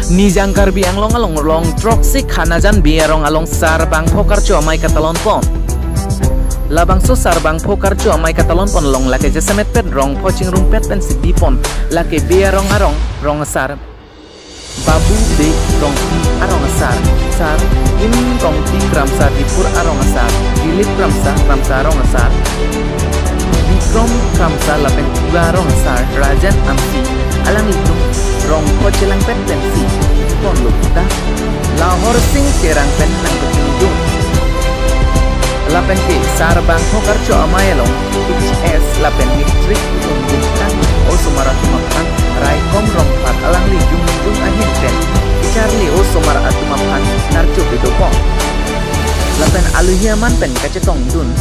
Nijangkar biang long along long troksi khanajan biarong along sar bang phokar cho mai katalon pon. Labang so sar bang phokar cho mai katalon pon long lake jesemet pet rong poching rung pet pen si pon lake biarong arong rong sar. Babu de rong arong sar sar im rong ti kramsa dipur arong sar dilip kramsa arong sar. Bikrom kramsa lapen tiba arong sar rajan amsi alang itu rong pochelang pet pensi pon lukta Lahore sing terang pen nang ketunjung lapen ke sar bang phokar cho amayalong HS lapen mitrik tunjung kan o sumara tumakan rai kom rong pat alang li jung ahin pen Charlie o sumara atumapan narcho bidopong lapen aluhiaman pen kacetong dun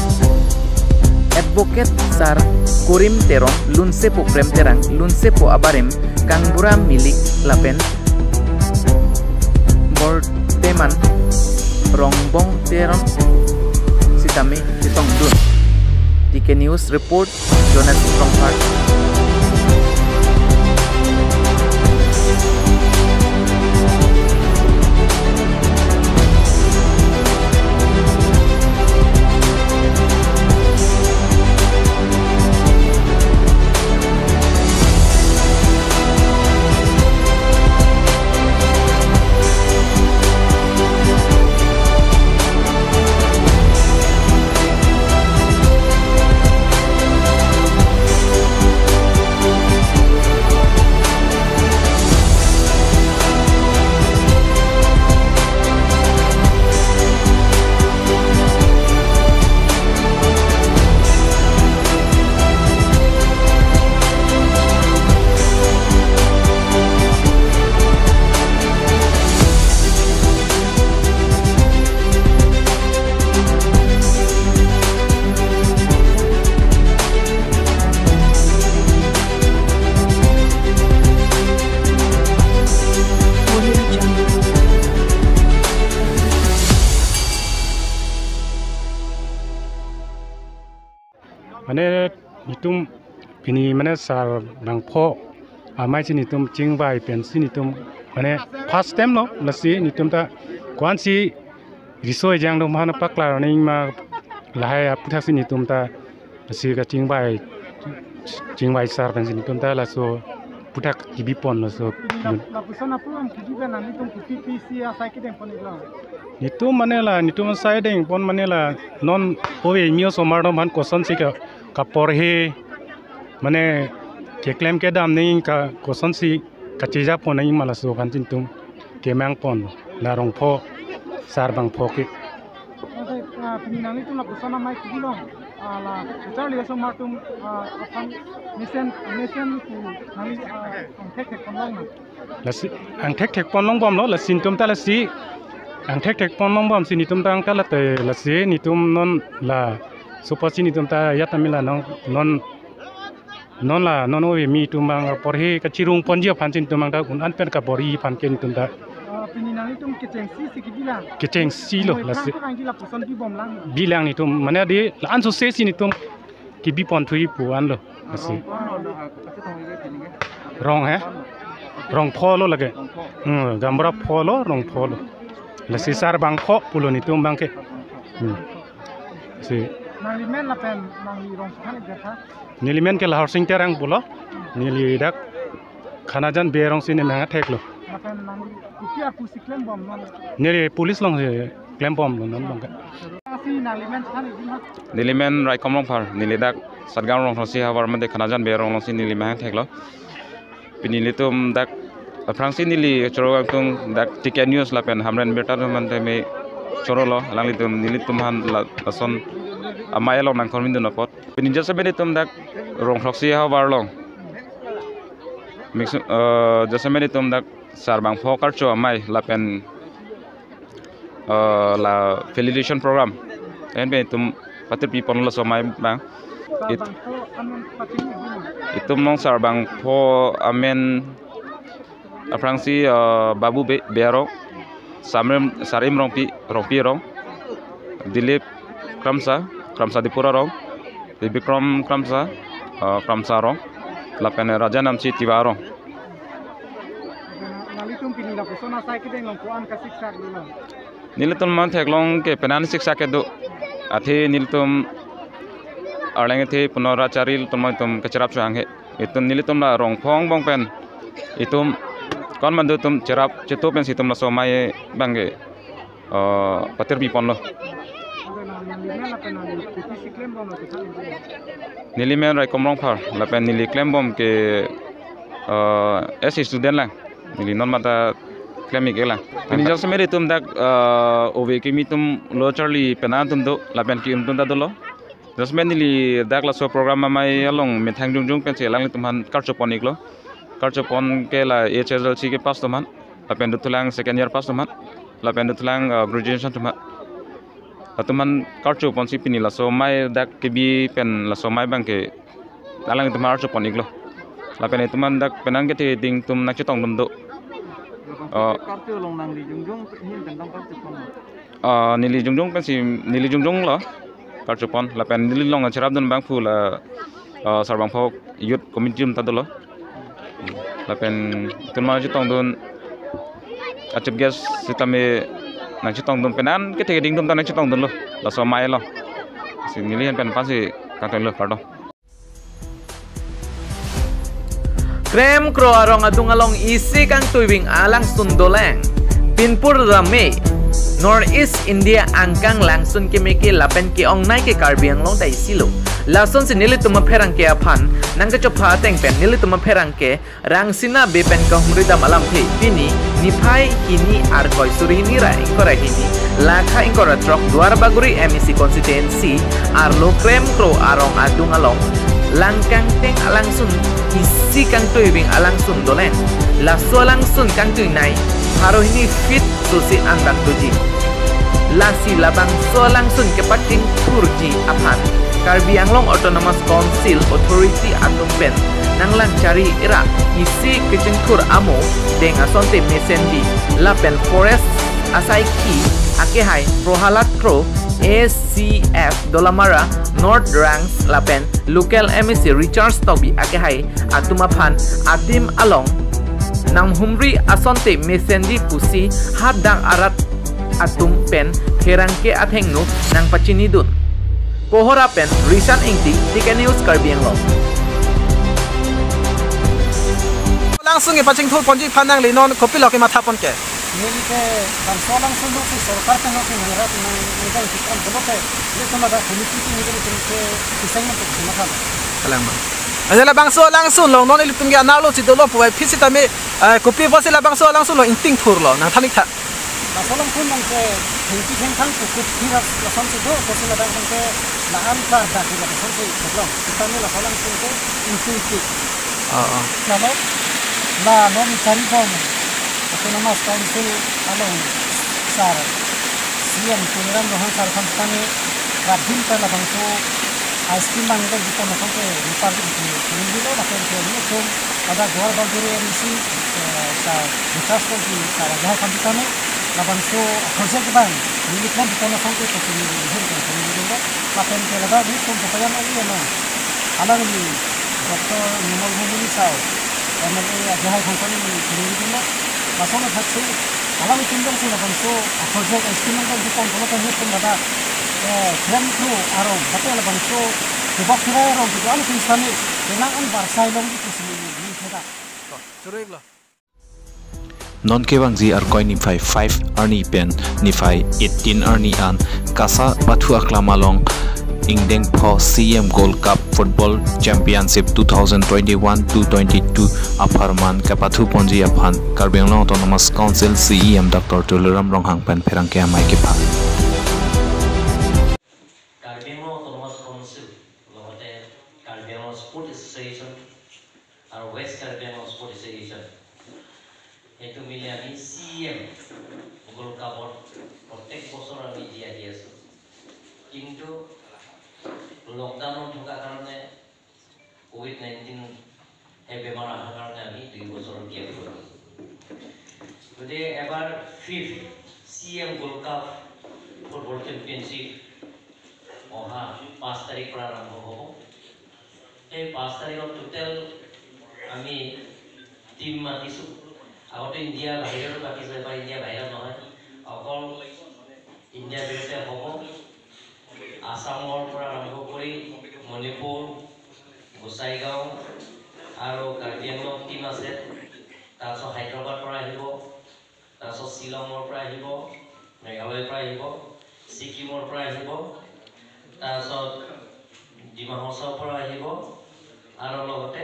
Advocate sar kurim terong lunsepo prem terang lunsepo abarem kangbura milik lapen bor teman rongbong terong sitame sitong dun DK News report Jonas Rongpart. Mane nitum pini mane sar bangpho amai si nitum chingbai pensi nitum mane first time no lasi nitum ta kwansi risoi jang dong mana pakla ning ma lahai aputha si nitum ta lasi ka chingbai sar pensi nitum ta laso putak kibipon laso nitum mane la nitum sai deng pon mane la non owe mio somar dom han koson si ka porhe mane ke claim ke dam ning ka koson si ka cheja pon ning mala so kan tin tum ke mang pon la rong pho sar bang pho ke pinang itu la kusana mai kilo ala charli so matum apan misen ku nami ang tek ponlong la si ang tek ponlong bom no la sin tum ta la si ang tek ponlong bom si ni tum tang ta la te la si ni tum non la supasi ni tum ta yatamila non la non owe mi tum bang porhe ka chirung ponjia phancin tum ta kun anpen ka bori phan ke ni tum ta pinang itu kiteng si lo la si bilang ni tum mane de la an so se si ni tum ki bi pon thui pu an lo la si rong he rong pho lo lage gambra pho lo rong pho lo la si sar bang pho pulo ni tum bang ke si nalimen la pen nang rong khane jatha nilimen ke lahor sing terang pulo nili dak khanajan berong sin menga thek lo lapen nang kupiar pusi klem bom nili police long se klem bom lo non bang ka si nalimen khane nilimen rai komrong par nili dak satgang rong thosi hawar made khanajan berong long sin nili menga thek lo pinili tum dak frangsi nili chorowang tung dak TK News la pen hamren beta man te me chorolo langli tum nili tum han la son amai long nang kormin dun pot pinin jasa beni tum dak rong thoksi hawar long mix jasa beni tum dak sar bang phokar cho amai la pen la felicitation program en be tum patir pi pon lo so mai bang itum nong sar bang pho amen aprangsi babu bearo sarim rongpi rong dilip kramsa dipura rong bikrom kramsa rong lapen raja namsi tiwa rong tum pini la kusona sai ke deng long kuan ka sik sak dilo nilitum man theklong ke penan siksa ke do athe nilitum arleng the punaracharil tum kecerap chuang he itum nilitum la rong phong bong pen itum kon mandu tum cerap cetu pen situm la somai bangge patir bi pon lo nili men rai komrong phar la pen nili klem bom ke es student lang nili non mata klem ik lang ni jak semeri tum dak ove ke mi tum lo charli penan tum do la pen ki tum da do lo jasmen nili dak la so program mai along me thang jung jung pen se lang tum han karchopon ik lo karchopon ke la HSLC ke pas tum han la pen tulang second year pas tum han la pen tulang graduation tum han atuman karchopon si pini la so mai dak ke bi pen la so mai bang ke alang tum karchopon ik lo la pen tuman dak penan ke te ding tum nak chitong dum do kartu long nang li jung hin ben dong karchopon nili jungjung pen si nili jungjung lo karchopon la pen nili long cherap dun bang fu la sarbang phok youth committee ta dolo la pen tun ma chitong dun achep gas sitame nang chitong dun penan ke te ding dum ta nang chitong dun lo la so mai lo si nili pen pa si ka ten lo pardo Krem kro arong adung along isi kang tuwing alang sundoleng pinpur rame Northeast India angkang langsun ke meke lapen ke ong nai ke Karbi Anglong dai silo lason si nili tuma pherang ke aphan nang ka chopha teng pen nili tuma pherang ke rangsina be pen ka humrida malam the pini niphai hini ar koi suri ni rai kora hini lakha ingkora trok duar baguri MEC constituency ar lo krem kro arong adung along langkang teng alangsun isi kang tuwing alangsun dolen la so alangsun kang tu nai harohini fit susi andak tuji lasi labang so langsun ke pating turji aphan Karbi Anglong Autonomous Council Authority atung pen nang lang cari ira isi kejengkur amo deng asonte mesendi lapen forest asai ki akehai prohalat kro ACF Dolamara North Ranks lapen local MEC Richard Toby akehai atumaphan atim along nang humri asonte mesendi pusi hadang arat atum pen kerangke athengnu nang pachini dun pohora pen Rishan Ingti Tika News Karbi Anglong langsung e paching thul ponji phanang li non kopi loke matha pon ke ini ke kan solang sunu ke सरकार के लोग मेरा तो निकल चित्रम बोलो के ये तो मदा committee की निकल के assignment तो मथा kalang ajala bangso langsung long non ilutung ya nalo ci dolo puai phisi tame kopi bose la bangso langsung lo inting thur lo nang thanik tha ना सोलम कुन नंग के हिंदी खेंखां को कुछ फिर लसन से दो कोसी लगा के लान का दाखिल लसन से प्रॉब्लम इतने ला सोलम कुन के इंस्टिट्यूट ना नो ना no मिसारी bomb autonomous council along sar CM Kunram Rohan Sarkham Tane Rabin ka labang so ice-cream bang ito dito na kung ipag hindi daw na kung ito kada duwar baguri MC sa vikas ko sa rajahan kambitane labang so project bang nilikman dito na kung ito hindi daw mapen ke laga di kung papayan ali ano alang ni Dr. Nimol Mumuni Sao MLA rajahan kambitane hindi daw masuk ke sini, alam itu tinggal sih lapan so, project estimate kan kita kalau kan itu ada krem tu arong, tapi lapan so, coba kira arong itu alam insani, kenangan barsai long itu sini ni kita. surai lo non kewangji arkoi nifai 5 arni pen nifai 18 arni an kasa bathu aklamalong ingdeng pho CM Gold Cup Football Championship 2021-2022 aparman kapathu ponji aphan Karbi Anglong Autonomous Council CEM Dr. Tuluram Ronghang pen pherang ke amai ke pha Karbi Anglong Autonomous Council logote Karbi Anglong Sport Association আর West Karbi Anglong Sport Association etu mile ami CEM Gold Cup প্রত্যেক বছর আমি জিয়া দি আছো কিন্তু lockdown থকা কারণে COVID-19 এই বেমার আসার কারণে আমি 2 বছর গ্যাপ করলাম গতি এবার 5th CM gold cup football championship অহা 5 তারিখ পৰা আৰম্ভ হ'ব এই 5 তাৰিখত টোটাল আমি টিম মাতিছো আগতে ইণ্ডিয়া বাহিৰতো পাতিছে বা ইণ্ডিয়া বাহিৰত নহয় অকল ইণ্ডিয়াৰ বিৰুদ্ধে হ'ব আসামৰ পৰা আৰম্ভ কৰি মণিপুৰ গোসাইগাঁও আৰু কাৰ্বি আংলং টিম আছে তাৰপিছত হায়দৰাবাদ পৰা আহিব তাৰপিছত শ্বিলঙৰ পৰা আহিব মেঘালয়ৰ পৰা আহিব ছিকিমৰ পৰা আহিব তাৰপিছত ডিমা হাছাওৰ পৰা আহিব আৰু লগতে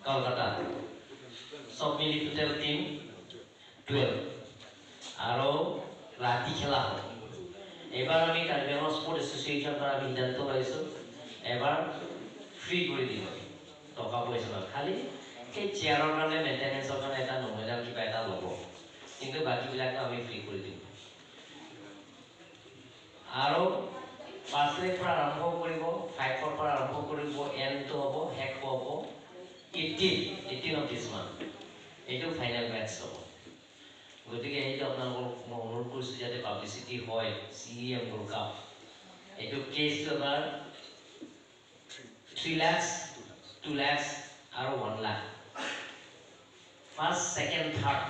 কলকাতা সব মিলি টোটেল টিম 12 আৰু ৰাতি খেলা হ'ব এবাৰ আমি কাৰ্বি আংলং স্পৰ্ট এছ'চিয়েশ্যন পৰা আমি সিদ্ধান্ত লৈছোঁ এবাৰ ফ্ৰী কৰি দিব টকা পইচা খালি সেই চেয়াৰৰ কাৰণে মেইনটেনেন্সৰ কাৰণে এটা নমিনেল কিবা এটা ল'ব কিন্তু বাকীবিলাকটো আমি ফ্ৰী কৰি দিম আৰু 5 তাৰিখ পৰা আৰম্ভ কৰিব 5 পৰা আৰম্ভ কৰিব এণ্ডটো হ'ব শেষ হ'ব 18 of this month এইটো ফাইনেল মেটচ হ'ব গতিকে এইটো আপোনালোকক মই অনুৰোধ কৰিছোঁ যাতে পাব্লিচিটি হয় CEM Gold Cup এইটো কেছটো এবাৰ 3 lakhs 2 lakhs আৰু 1 lakh ফাৰ্ষ্ট ছেকেণ্ড থাৰ্ড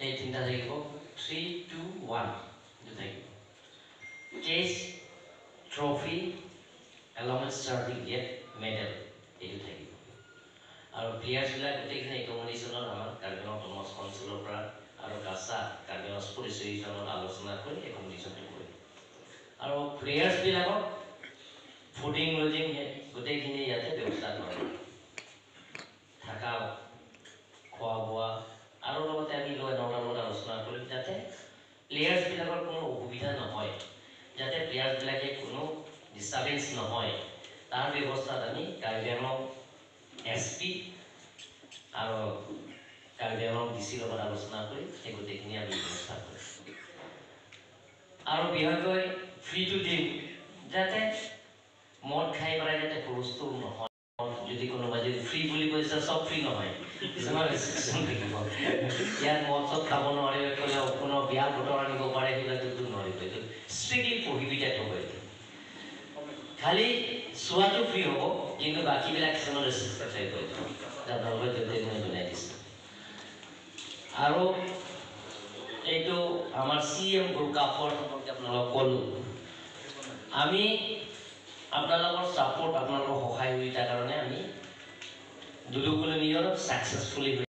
এই তিনিটা থাকিব 3 2 1 এইটো থাকিব কেছ ট্ৰফি এলমেণ্ট চাৰ্টিফিকেট মেডেল এইটো থাকিব আৰু প্লেয়াৰ্ছবিলাক গোটেইখিনি একমডিশ্যনত আমাৰ কাৰ্বি আংলং অট'নমাছ কাউন্সিলৰ পৰা আৰু কাছা কাৰ্বি আংলং স্পৰ্ট এছ'চিয়েশ্যনত আলোচনা কৰি একমডিশ্যনটো কৰিম আৰু প্লেয়াৰ্ছবিলাকক ফুডিং লজিং গোটেইখিনি ইয়াতে ব্যৱস্থা কৰা থাকা খোৱা বোৱা আৰু লগতে আমি নটাৰ লগত আলোচনা কৰিম যাতে প্লেয়াৰ্ছবিলাকৰ কোনো অসুবিধা নহয় যাতে প্লেয়াৰ্ছবিলাকে কোনো ডিষ্টাৰ্বেঞ্চ নহয় তাৰ ব্যৱস্থাত আমি কাৰ্বি আংলং SP আৰু কাৰ্বি আংলং DC লগত আলোচনা কৰি সেই গোটেইখিনি আমি ব্যৱস্থা কৰিম আৰু বিশেষকৈ ফ্ৰীটো দিম যাতে মদ খাই পেলাই যাতে হুলস্থুল নহয় যদি কোনোবাই যদি ফ্ৰী বুলি কৈছে চব ফ্ৰী নহয় কিছুমান ৰেষ্ট্ৰিকশ্যন থাকিব ইয়াত মদ চব খাব নোৱাৰিব ক'লে কোনো বিয়া বতৰ আনিব পাৰে সেইবিলাকতো নোৱাৰিব এইটো ষ্ট্ৰিক্টলি প্ৰহিবিটেড হ'ব এইটো খালি চোৱাটো ফ্ৰী হ'ব কিন্তু বাকীবিলাক কিছুমান ৰেষ্ট্ৰিকশ্যন থাকিব আপোনালোকে যদি মই জনাই দিছোঁ আৰু এইটো আমাৰ CEM Gold Cupৰ সম্পৰ্কে আপোনালোকক ক'লোঁ আমি আপোনালোকৰ ছাপোৰ্ট আপোনালোকৰ সহায় সুবিধাৰ কাৰণে আমি দুলুকুলনিয়ৰ ছাকচেছফুলি